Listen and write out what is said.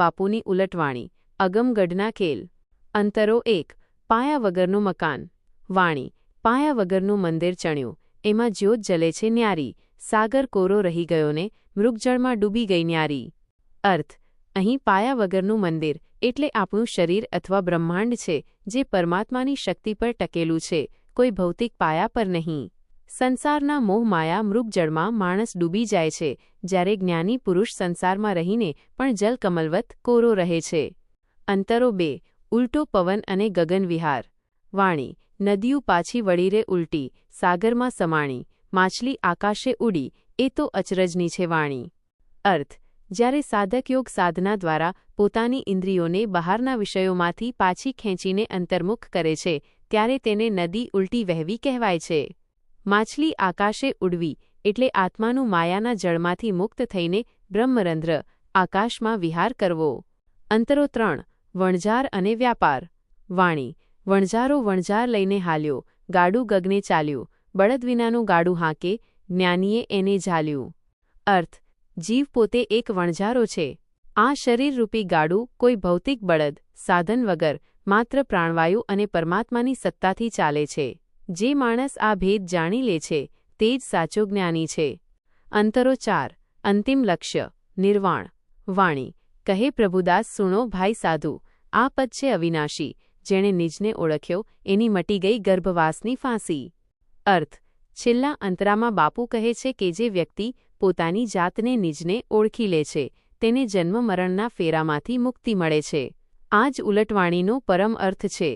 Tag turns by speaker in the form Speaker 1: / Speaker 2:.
Speaker 1: બાપુની ઉલટવાણી, અગમગઢના ખેલ. અંતરો 1. પાયા વગરનું મકાન. વાણી: પાયા વગરનું મંદિર ચણ્યું, એમાં જ્યોત જલે છે ન્યારી, સાગર કોરો રહી ગયો ને મૃગજળમાં ડૂબી ગઈ ન્યારી. અર્થ: અહીં પાયા વગરનું મંદિર એટલે આપણું શરીર અથવા બ્રહ્માંડ છે, જે પરમાત્માની શક્તિ પર ટકેલું છે, કોઈ ભૌતિક પાયા પર નહીં. સંસારના મોહમાયા મૃગજળમાં માણસ ડૂબી જાય છે, જ્યારે જ્ઞાની પુરુષ સંસારમાં રહીને પણ જલકમલવત કોરો રહે છે. અંતરો 2. ઉલટો પવન અને ગગનવિહાર. વાણી: નદીયું પાછી વળી રે ઉલટી, સાગરમાં સમાણી, માછલી આકાશે ઉડી, એ તો અચરજની છે વાણી. અર્થ: જ્યારે સાધક યોગ સાધના દ્વારા પોતાની ઇન્દ્રિયોને બહારના વિષયોમાંથી પાછી ખેંચીને અંતર્મુખ કરે છે, ત્યારે તેને નદી ઉલટી વહેવી કહેવાય છે. માછલી આકાશે ઉડવી એટલે આત્માનું માયાના જળમાંથી મુક્ત થઈને બ્રહ્મરંધ્ર આકાશમાં વિહાર કરવો. અંતરો 3. વણઝાર અને વ્યાપાર. વાણી: વણઝારો વણઝાર લઈને હાલ્યો, ગાડું ગગને ચાલ્યું, બળદ વિનાનું ગાડું હાંકે, જ્ઞાનીએ એને ઝાલ્યું. અર્થ: જીવ પોતે એક વણઝારો છે. આ શરીરરૂપી ગાડું કોઈ ભૌતિક બળદ, સાધન વગર માત્ર પ્રાણવાયુ અને પરમાત્માની સત્તાથી ચાલે છે. જે માણસ આ ભેદ જાણી લે છે, તે જ સાચો જ્ઞાની છે. અંતરો 4. અંતિમ લક્ષ્ય: નિર્વાણ. વાણી: કહે પ્રભુદાસ સુણો ભાઈ સાધુ, આ પદ છે અવિનાશી, જેણે નિજને ઓળખ્યો એની મટી ગઈ ગર્ભવાસની ફાંસી. અર્થ: છેલ્લા અંતરામાં બાપુ કહે છે કે જે વ્યક્તિ પોતાની જાતને નિજને ઓળખી લે છે, તેને જન્મ મરણના ફેરામાંથી મુક્તિ મળે છે. આ જ ઉલટવાણીનો પરમ અર્થ છે.